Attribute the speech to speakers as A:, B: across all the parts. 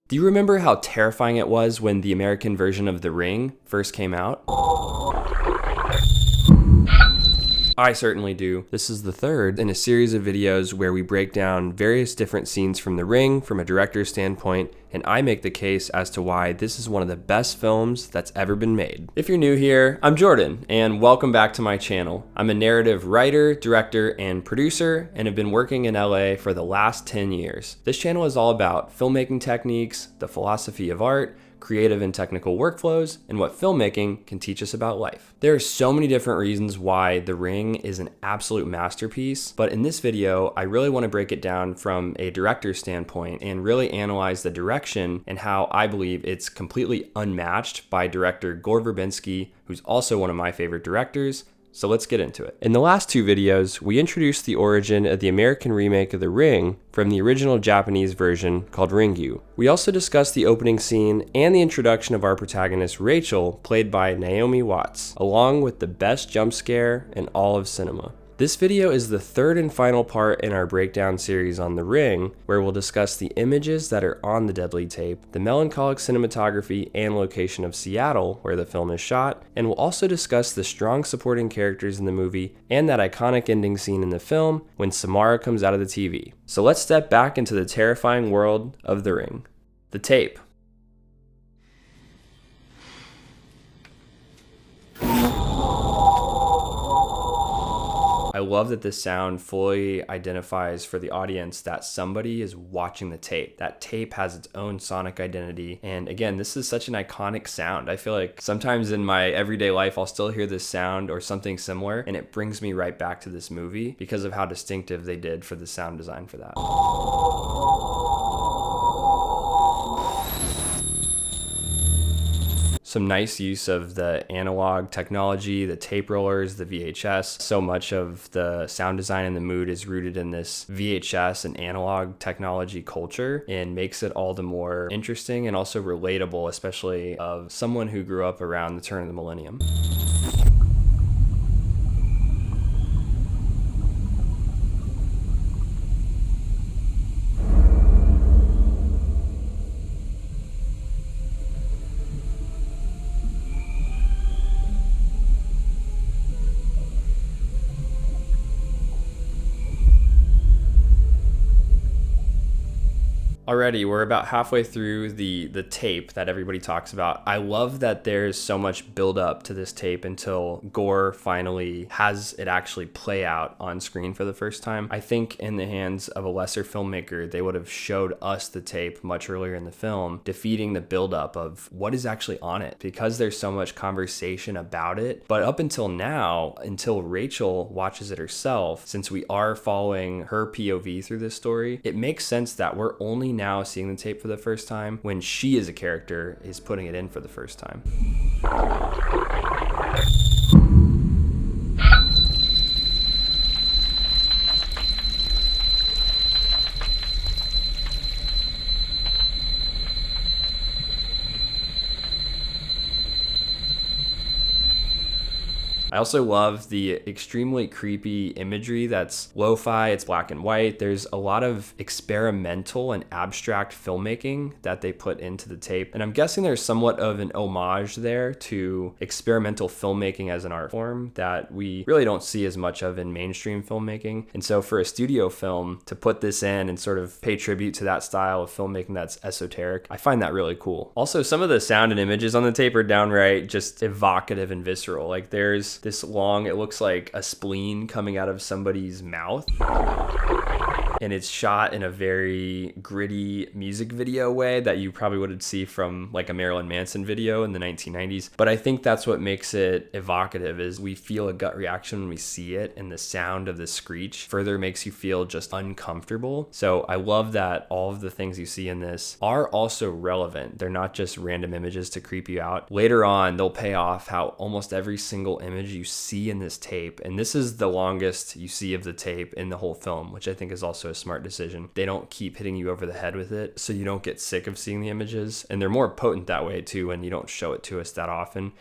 A: Do you remember how terrifying it was when the American version of The Ring first came out? I certainly do. This is the third in a series of videos where we break down various different scenes from The Ring from a director's standpoint, and I make the case as to why this is one of the best films that's ever been made. If you're new here, I'm Jordan, and welcome back to my channel. I'm a narrative writer, director, and producer, and have been working in LA for the last 10 years. This channel is all about filmmaking techniques, the philosophy of art, creative and technical workflows, and what filmmaking can teach us about life. There are so many different reasons why The Ring is an absolute masterpiece, but in this video, I really want to break it down from a director's standpoint and really analyze the direction and how I believe it's completely unmatched by director Gore Verbinski, who's also one of my favorite directors. So let's get into it. In the last two videos, we introduced the origin of the American remake of The Ring from the original Japanese version called Ringu. We also discussed the opening scene and the introduction of our protagonist Rachel, played by Naomi Watts, along with the best jump scare in all of cinema. This video is the third and final part in our breakdown series on The Ring, where we'll discuss the images that are on the deadly tape, the melancholic cinematography and location of Seattle, where the film is shot, and we'll also discuss the strong supporting characters in the movie and that iconic ending scene in the film when Samara comes out of the TV. So let's step back into the terrifying world of The Ring. The tape. I love that this sound fully identifies for the audience that somebody is watching the tape. That tape has its own sonic identity. And again, this is such an iconic sound. I feel like sometimes in my everyday life, I'll still hear this sound or something similar, and it brings me right back to this movie because of how distinctive they did for the sound design for that. Some nice use of the analog technology, the tape rollers, the VHS. So much of the sound design and the mood is rooted in this VHS and analog technology culture and makes it all the more interesting and also relatable, especially of someone who grew up around the turn of the millennium. Already, we're about halfway through the tape that everybody talks about. I love that there's so much build up to this tape until Gore finally has it actually play out on screen for the first time. I think in the hands of a lesser filmmaker, they would have showed us the tape much earlier in the film, defeating the build up of what is actually on it because there's so much conversation about it. But up until now, until Rachel watches it herself, since we are following her POV through this story, it makes sense that we're only now seeing the tape for the first time when she as a character is putting it in for the first time. I also love the extremely creepy imagery that's lo-fi, it's black and white. There's a lot of experimental and abstract filmmaking that they put into the tape. And I'm guessing there's somewhat of an homage there to experimental filmmaking as an art form that we really don't see as much of in mainstream filmmaking. And so for a studio film to put this in and sort of pay tribute to that style of filmmaking that's esoteric, I find that really cool. Also, some of the sound and images on the tape are downright just evocative and visceral. Like there's this long, it looks like a spleen coming out of somebody's mouth. And it's shot in a very gritty music video way that you probably would see from like a Marilyn Manson video in the 1990s. But I think that's what makes it evocative is we feel a gut reaction when we see it, and the sound of the screech further makes you feel just uncomfortable. So I love that all of the things you see in this are also relevant. They're not just random images to creep you out. Later on, they'll pay off how almost every single image you see in this tape, and this is the longest you see of the tape in the whole film, which I think is also a smart decision. They don't keep hitting you over the head with it, so you don't get sick of seeing the images, and they're more potent that way too when you don't show it to us that often.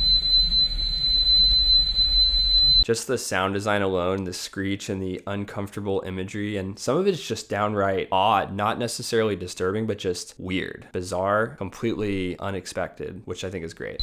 A: Just the sound design alone, the screech and the uncomfortable imagery, and some of it's just downright odd, not necessarily disturbing, but just weird, bizarre, completely unexpected, which I think is great.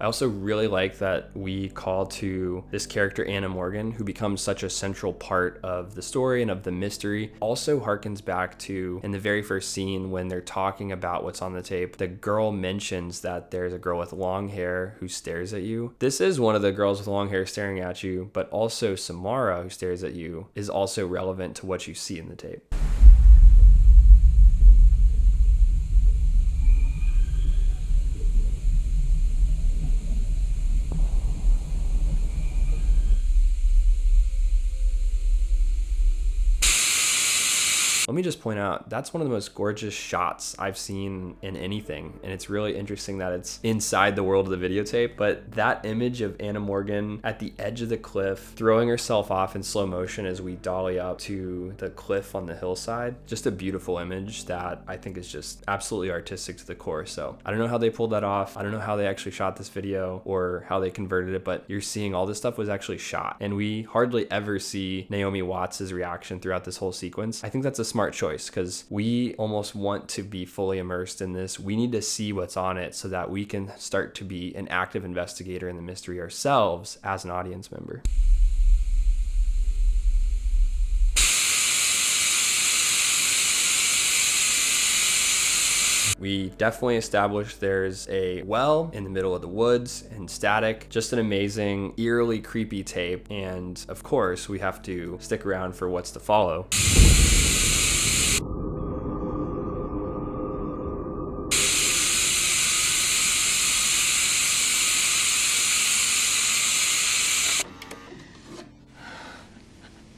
A: I also really like that we call to this character Anna Morgan, who becomes such a central part of the story and of the mystery. Also harkens back to in the very first scene when they're talking about what's on the tape. The girl mentions that there's a girl with long hair who stares at you. This is one of the girls with long hair staring at you, but also Samara, who stares at you, is also relevant to what you see in the tape. Let me just point out, that's one of the most gorgeous shots I've seen in anything. And it's really interesting that it's inside the world of the videotape. But that image of Anna Morgan at the edge of the cliff, throwing herself off in slow motion as we dolly up to the cliff on the hillside, just a beautiful image that I think is just absolutely artistic to the core. So I don't know how they pulled that off. I don't know how they actually shot this video or how they converted it, but you're seeing all this stuff was actually shot. And we hardly ever see Naomi Watts' reaction throughout this whole sequence. I think that's a smart choice because we almost want to be fully immersed in this. We need to see what's on it so that we can start to be an active investigator in the mystery ourselves as an audience member. We definitely established there's a well in the middle of the woods and static, just an amazing, eerily creepy tape. And of course, we have to stick around for what's to follow.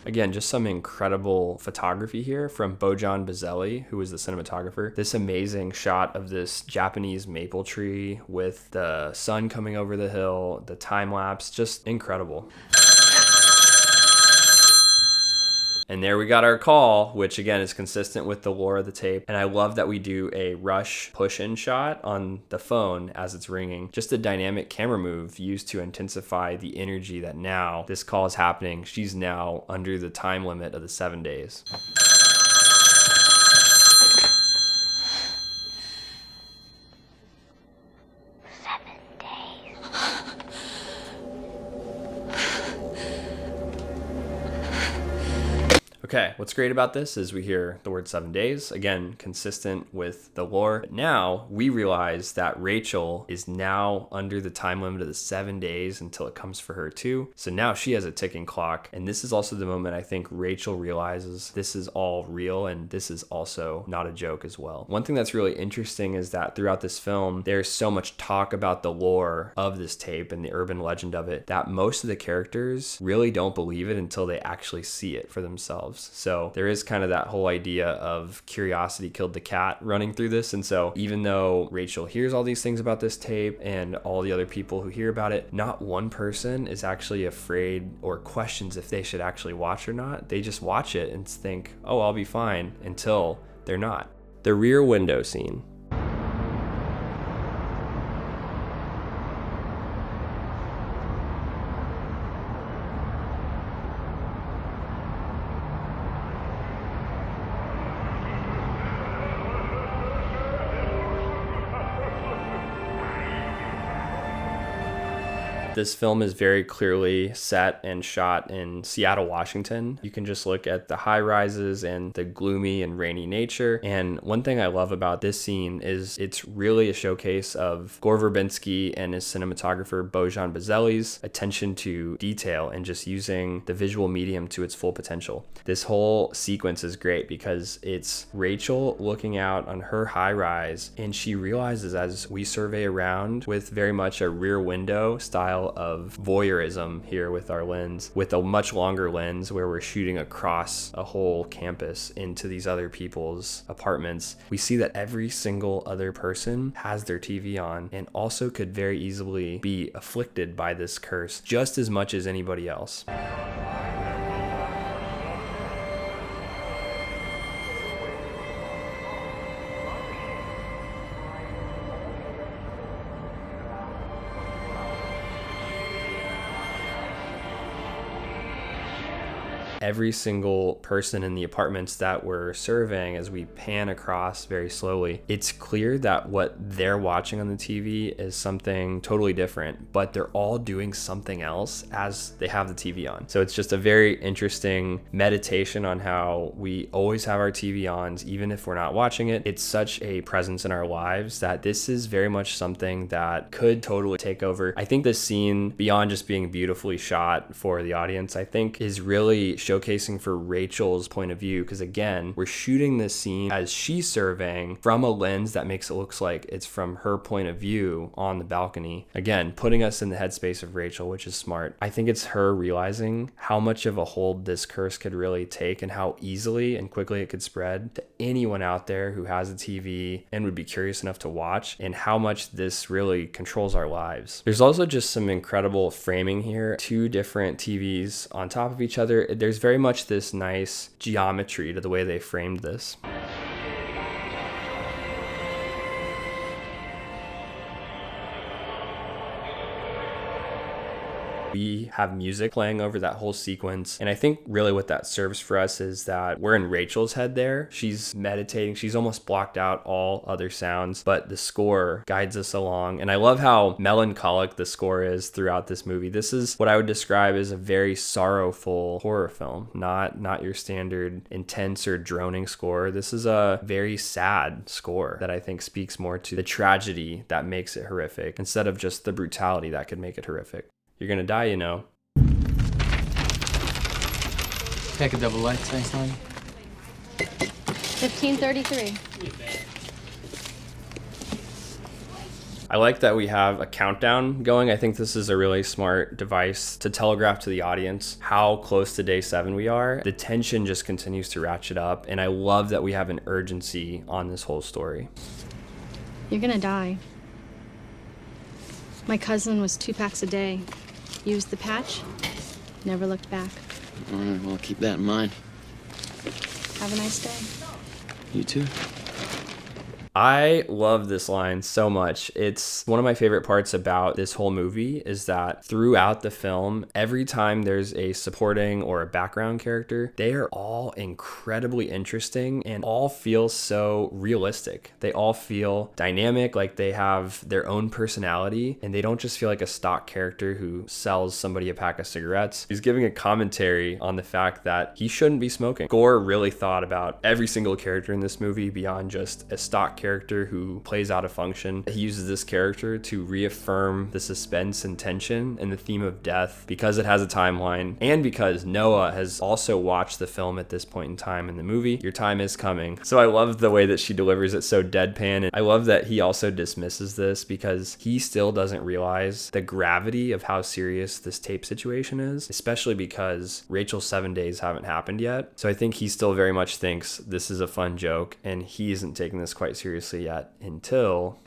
A: Again, just some incredible photography here from Bojan Bazelli, who was the cinematographer. This amazing shot of this Japanese maple tree with the sun coming over the hill, the time lapse, just incredible. And there we got our call, which again is consistent with the lore of the tape. And I love that we do a rush push-in shot on the phone as it's ringing. Just a dynamic camera move used to intensify the energy that now this call is happening. She's now under the time limit of the 7 days. Okay, what's great about this is we hear the word 7 days, again, consistent with the lore. But now we realize that Rachel is now under the time limit of the 7 days until it comes for her too. So now she has a ticking clock. And this is also the moment I think Rachel realizes this is all real and this is also not a joke as well. One thing that's really interesting is that throughout this film, there's so much talk about the lore of this tape and the urban legend of it that most of the characters really don't believe it until they actually see it for themselves. So there is kind of that whole idea of curiosity killed the cat running through this. And so even though Rachel hears all these things about this tape and all the other people who hear about it, not one person is actually afraid or questions if they should actually watch or not. They just watch it and think, oh, I'll be fine, until they're not. The rear window scene. This film is very clearly set and shot in Seattle, Washington. You can just look at the high rises and the gloomy and rainy nature. And one thing I love about this scene is it's really a showcase of Gore Verbinski and his cinematographer Bojan Bazelli's attention to detail and just using the visual medium to its full potential. This whole sequence is great because it's Rachel looking out on her high rise, and she realizes as we survey around with very much a rear window style of voyeurism here with our lens, with a much longer lens where we're shooting across a whole campus into these other people's apartments. We see that every single other person has their TV on and also could very easily be afflicted by this curse just as much as anybody else. every single person in the apartments that we're surveying, as we pan across very slowly, it's clear that what they're watching on the TV is something totally different, but they're all doing something else as they have the TV on. So it's just a very interesting meditation on how we always have our TV on, even if we're not watching it. It's such a presence in our lives that this is very much something that could totally take over. I think this scene, beyond just being beautifully shot for the audience, I think is really showcasing for Rachel's point of view, because again, we're shooting this scene as she's surveying from a lens that makes it look like it's from her point of view on the balcony. Again, putting us in the headspace of Rachel, which is smart. I think it's her realizing how much of a hold this curse could really take and how easily and quickly it could spread to anyone out there who has a TV and would be curious enough to watch, and how much this really controls our lives. There's also just some incredible framing here. Two different TVs on top of each other. There's very much this nice geometry to the way they framed this. We have music playing over that whole sequence. And I think really what that serves for us is that we're in Rachel's head there. She's meditating. She's almost blocked out all other sounds, but the score guides us along. And I love how melancholic the score is throughout this movie. This is what I would describe as a very sorrowful horror film, not your standard intense or droning score. This is a very sad score that I think speaks more to the tragedy that makes it horrific instead of just the brutality that could make it horrific. You're gonna die, you know.
B: Take a double light, thanks, Laurie.
C: 1533.
A: I like that we have a countdown going. I think this is a really smart device to telegraph to the audience how close to day 7 we are. The tension just continues to ratchet up, and I love that we have an urgency on this whole story.
C: You're gonna die. My cousin was 2 packs a day. Used the patch, never looked back.
B: All right, well, keep that in mind.
C: Have a nice day.
B: You too.
A: I love this line so much. It's one of my favorite parts about this whole movie is that throughout the film, every time there's a supporting or a background character, they are all incredibly interesting and all feel so realistic. They all feel dynamic, like they have their own personality, and they don't just feel like a stock character who sells somebody a pack of cigarettes. He's giving a commentary on the fact that he shouldn't be smoking. Gore really thought about every single character in this movie beyond just a stock character who plays out a function. He uses this character to reaffirm the suspense and tension and the theme of death because it has a timeline, and because Noah has also watched the film at this point in time in the movie. Your time is coming. So I love the way that she delivers it so deadpan, and I love that he also dismisses this because he still doesn't realize the gravity of how serious this tape situation is, especially because Rachel's 7 days haven't happened yet. So I think he still very much thinks this is a fun joke, and he isn't taking this quite seriously yet until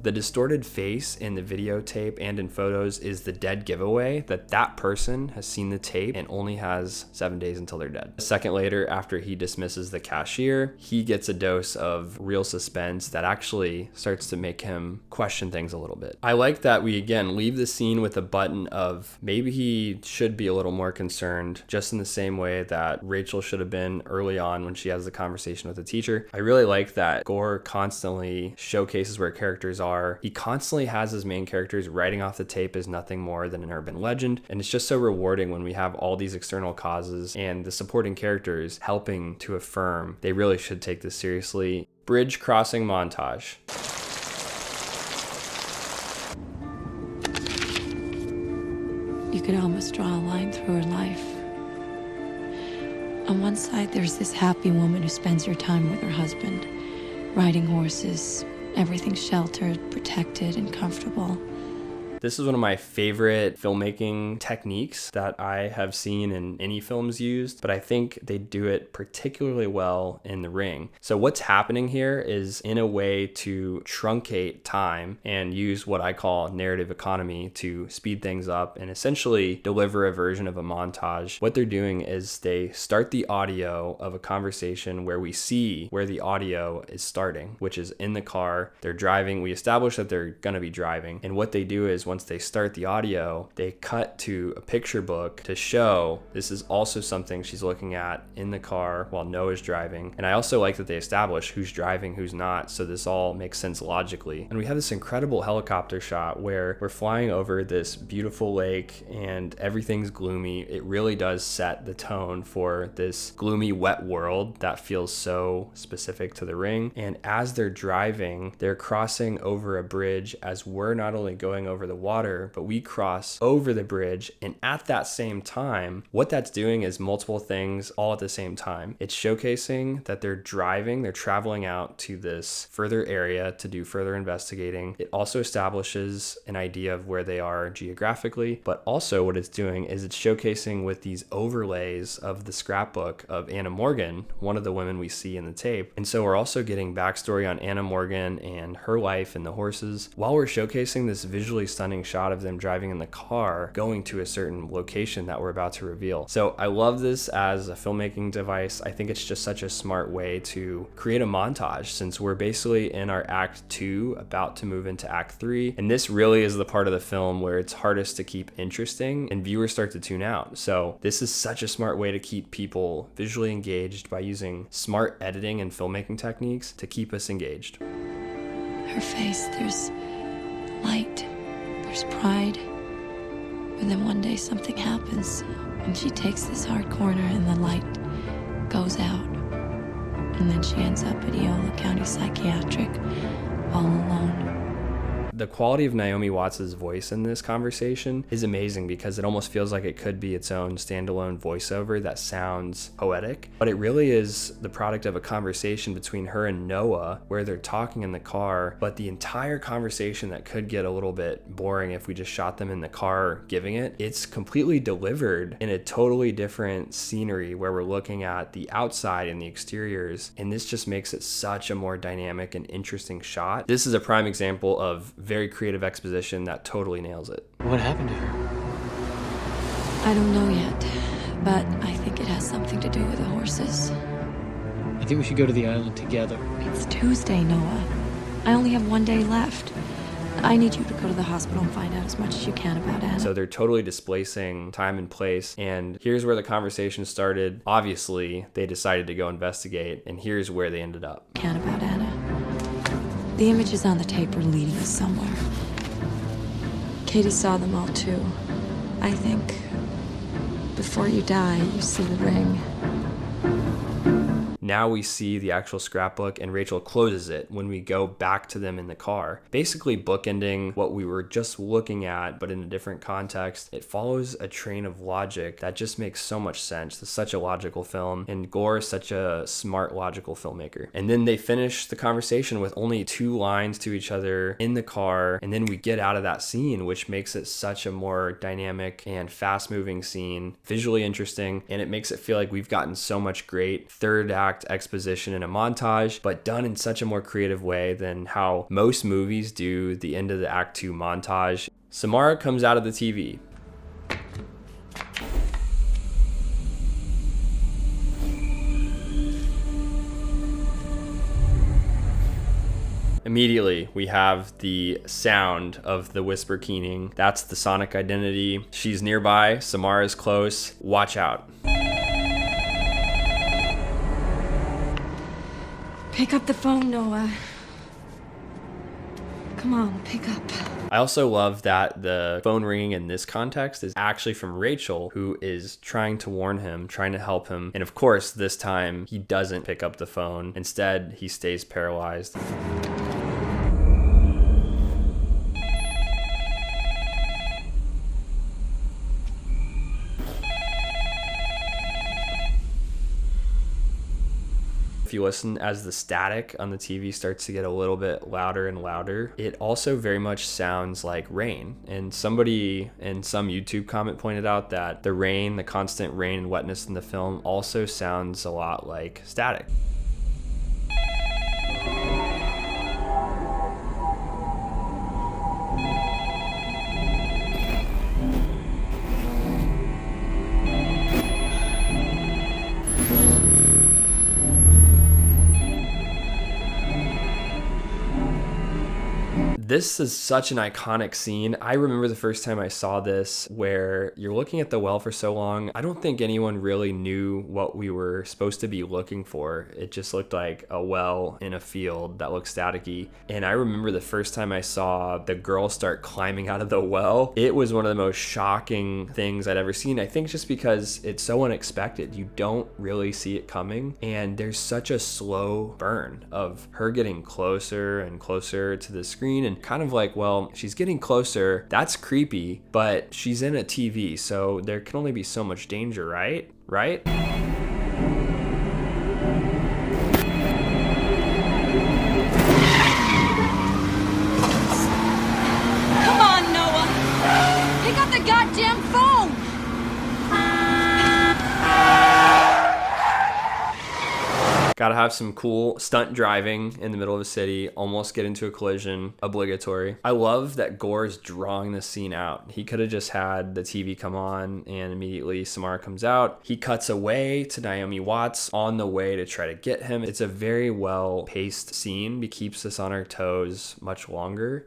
A: the distorted face in the videotape and in photos is the dead giveaway that that person has seen the tape and only has 7 days until they're dead. A second later, after he dismisses the cashier, he gets a dose of real suspense that actually starts to make him question things a little bit. I like that we again leave the scene with a button of maybe he should be a little more concerned, just in the same way that Rachel should have been early on when she has the conversation with the teacher. I really like that Gore constantly showcases where characters are. He constantly has his main characters writing off the tape as nothing more than an urban legend, and it's just so rewarding when we have all these external causes and the supporting characters helping to affirm they really should take this seriously. Bridge crossing montage.
D: You could almost draw a line through her life. On one side, there's this happy woman who spends her time with her husband, riding horses. Everything's sheltered, protected, and comfortable.
A: This is one of my favorite filmmaking techniques that I have seen in any films used, but I think they do it particularly well in The Ring. So what's happening here is, in a way to truncate time and use what I call narrative economy to speed things up and essentially deliver a version of a montage. What they're doing is they start the audio of a conversation where we see where the audio is starting, which is in the car. They're driving. We establish that they're going to be driving. And what they do is, once they start the audio, they cut to a picture book to show this is also something she's looking at in the car while Noah's driving. And I also like that they establish who's driving, who's not, so this all makes sense logically. And we have this incredible helicopter shot where we're flying over this beautiful lake and everything's gloomy. It really does set the tone for this gloomy, wet world that feels so specific to The Ring. And as they're driving, they're crossing over a bridge as we're not only going over the water, but we cross over the bridge. And at that same time, what that's doing is multiple things all at the same time. It's showcasing that they're driving, they're traveling out to this further area to do further investigating. It also establishes an idea of where they are geographically, but also what it's doing is it's showcasing with these overlays of the scrapbook of Anna Morgan, one of the women we see in the tape. And so we're also getting backstory on Anna Morgan and her life and the horses, while we're showcasing this visually stunning shot of them driving in the car going to a certain location that we're about to reveal. So I love this as a filmmaking device. I think it's just such a smart way to create a montage, since we're basically in our act 2 about to move into act 3, and this really is the part of the film where it's hardest to keep interesting and viewers start to tune out. So this is such a smart way to keep people visually engaged by using smart editing and filmmaking techniques to keep us engaged.
D: Her face, there's light, there's pride. But then one day something happens, and she takes this hard corner and the light goes out. And then she ends up at Eola County Psychiatric, all alone.
A: The quality of Naomi Watts' voice in this conversation is amazing, because it almost feels like it could be its own standalone voiceover that sounds poetic, but it really is the product of a conversation between her and Noah where they're talking in the car. But the entire conversation that could get a little bit boring if we just shot them in the car giving it, it's completely delivered in a totally different scenery where we're looking at the outside and the exteriors, and this just makes it such a more dynamic and interesting shot. This is a prime example of very creative exposition that totally nails it.
B: What happened to her?
D: I don't know yet, but I think it has something to do with the horses.
B: I think we should go to the island together.
D: It's Tuesday, Noah. I only have one day left. I need you to go to the hospital and find out as much as you can about Anna.
A: So they're totally displacing time and place, and here's where the conversation started. Obviously, they decided to go investigate, and here's where they ended up.
D: Can about Anna. The images on the tape are leading us somewhere. Katie saw them all too. I think before you die, you see the ring.
A: Now we see the actual scrapbook, and Rachel closes it when we go back to them in the car, basically bookending what we were just looking at, but in a different context. It follows a train of logic that just makes so much sense. It's such a logical film, and Gore is such a smart, logical filmmaker. And then they finish the conversation with only 2 lines to each other in the car, and then we get out of that scene, which makes it such a more dynamic and fast-moving scene, visually interesting, and it makes it feel like we've gotten so much great third act exposition in a montage, but done in such a more creative way than how most movies do the end of the act 2 montage. Samara comes out of the TV. Immediately, we have the sound of the whisper keening. That's the sonic identity. She's nearby. Samara's close. Watch out.
D: Pick up the phone, Noah. Come on, pick up.
A: I also love that the phone ringing in this context is actually from Rachel, who is trying to warn him, trying to help him. And of course, this time he doesn't pick up the phone. Instead, he stays paralyzed. if you listen as the static on the TV starts to get a little bit louder and louder, it also very much sounds like rain. And somebody in some YouTube comment pointed out that the rain, the constant rain and wetness in the film also sounds a lot like static. This is such an iconic scene. I remember the first time I saw this where you're looking at the well for so long. I don't think anyone really knew what we were supposed to be looking for. It just looked like a well in a field that looked staticky. And I remember the first time I saw the girl start climbing out of the well, it was one of the most shocking things I'd ever seen. I think just because it's so unexpected. You don't really see it coming. And there's such a slow burn of her getting closer and closer to the screen, and kind of like, well, she's getting closer, that's creepy, but she's in a TV, so there can only be so much danger, right?
D: Come on, Noah! Pick up the goddamn phone!
A: Gotta have some cool stunt driving in the middle of a city, almost get into a collision, obligatory. I love that Gore's drawing this scene out. He could have just had the TV come on and immediately Samara comes out. He cuts away to Naomi Watts on the way to try to get him. It's a very well paced scene. It keeps us on our toes much longer.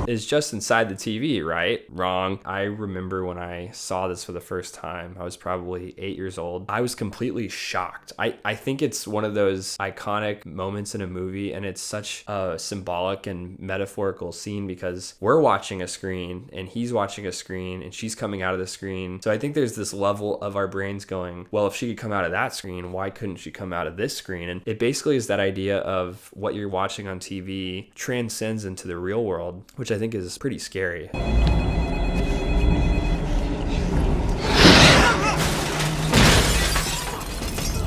A: Is just inside the TV, right? Wrong. I remember when I saw this for the first time, I was probably 8 years old. I was completely shocked. I think it's one of those iconic moments in a movie, and it's such a symbolic and metaphorical scene because we're watching a screen and he's watching a screen and she's coming out of the screen. So I think there's this level of our brains going, well, if she could come out of that screen, why couldn't she come out of this screen? And it basically is that idea of what you're watching on TV transcends into the real world, which I think is pretty scary.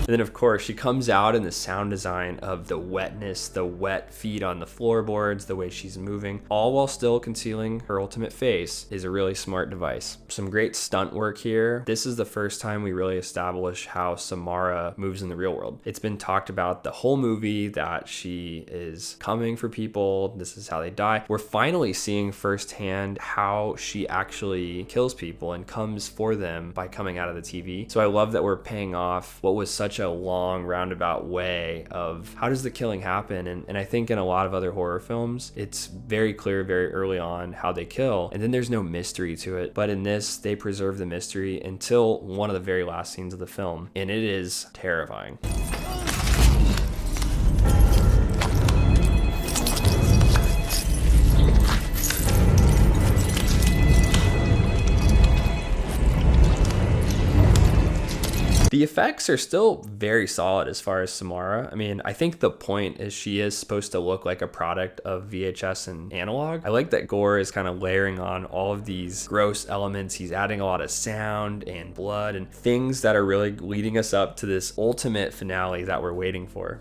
A: And then of course she comes out in the sound design of the wetness, the wet feet on the floorboards, the way she's moving, all while still concealing her ultimate face is a really smart device. Some great stunt work here. This is the first time we really establish how Samara moves in the real world. It's been talked about the whole movie that she is coming for people. This is how they die. We're finally seeing firsthand how she actually kills people and comes for them by coming out of the TV. So I love that we're paying off what was such a long roundabout way of how does the killing happen, and I think in a lot of other horror films it's very clear very early on how they kill, and then there's no mystery to it. But in this, they preserve the mystery until one of the very last scenes of the film, and it is terrifying. The effects are still very solid as far as Samara. I mean, I think the point is she is supposed to look like a product of VHS and analog. I like that Gore is kind of layering on all of these gross elements. He's adding a lot of sound and blood and things that are really leading us up to this ultimate finale that we're waiting for.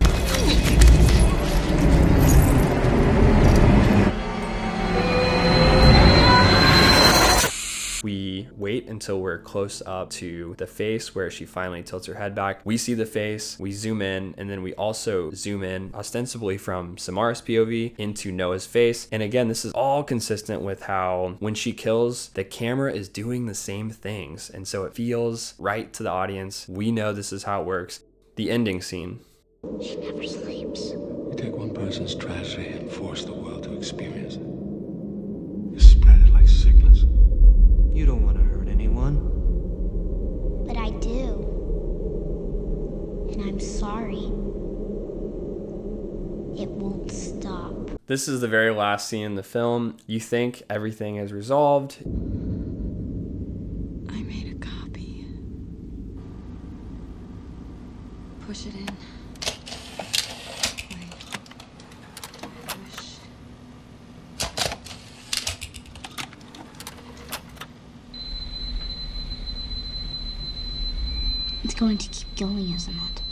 A: We wait until we're close up to the face where she finally tilts her head back. We see the face, we zoom in, and then we also zoom in ostensibly from Samara's POV into Noah's face. And again, this is all consistent with how when she kills, the camera is doing the same things. And so it feels right to the audience. We know this is how it works. The ending scene.
C: She never sleeps.
E: You take one person's tragedy and force the world to experience it. You spread it like sickness.
F: You don't want to hurt anyone.
C: But I do. And I'm sorry. It won't stop.
A: This is the very last scene in the film. You think everything is resolved.
D: I made a copy. Push it in. Wait.
G: going to keep going, isn't it?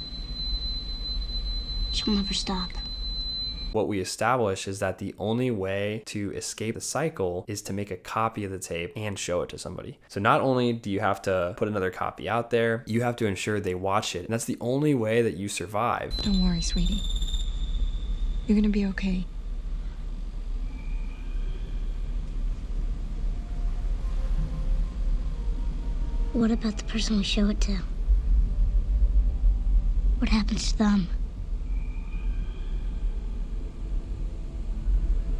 G: She'll never stop.
A: What we establish is that the only way to escape the cycle is to make a copy of the tape and show it to somebody. So not only do you have to put another copy out there, you have to ensure they watch it. And that's the only way that you survive.
D: Don't worry, sweetie. You're gonna be okay.
G: What about the person we show it to? What happens to them?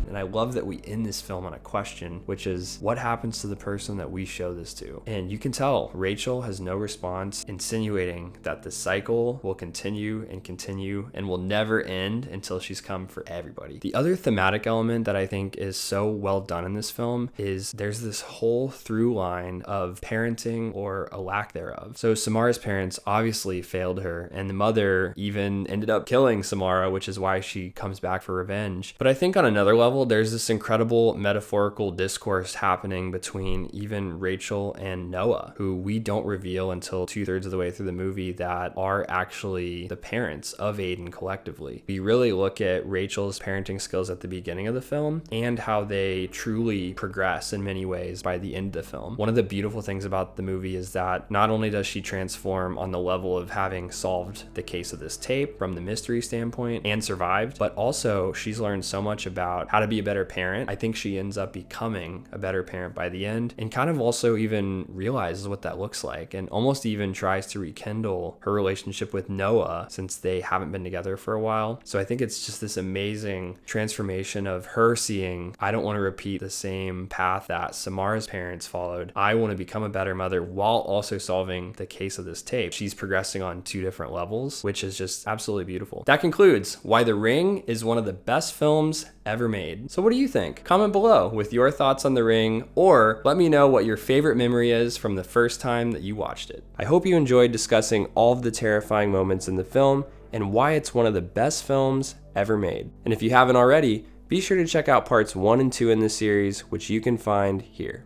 A: And I love that we end this film on a question, which is what happens to the person that we show this to? And you can tell Rachel has no response, insinuating that the cycle will continue and will never end until she's come for everybody. The other thematic element that I think is so well done in this film is there's this whole through line of parenting or a lack thereof. So Samara's parents obviously failed her, and the mother even ended up killing Samara, which is why she comes back for revenge. But I think on another level, there's this incredible metaphorical discourse happening between even Rachel and Noah, who we don't reveal until 2/3 of the way through the movie that are actually the parents of Aiden collectively. We really look at Rachel's parenting skills at the beginning of the film and how they truly progress in many ways by the end of the film. One of the beautiful things about the movie is that not only does she transform on the level of having solved the case of this tape from the mystery standpoint and survived, but also she's learned so much about how to be a better parent. I think she ends up becoming a better parent by the end, and kind of also even realizes what that looks like, and almost even tries to rekindle her relationship with Noah since they haven't been together for a while. So I think it's just this amazing transformation of her seeing, I don't want to repeat the same path that Samara's parents followed. I want to become a better mother while also solving the case of this tape. She's progressing on 2 different levels, which is just absolutely beautiful. That concludes why The Ring is one of the best films ever made. So what do you think? Comment below with your thoughts on The Ring, or let me know what your favorite memory is from the first time that you watched it. I hope you enjoyed discussing all of the terrifying moments in the film and why it's one of the best films ever made. And if you haven't already, be sure to check out parts 1 and 2 in this series, which you can find here.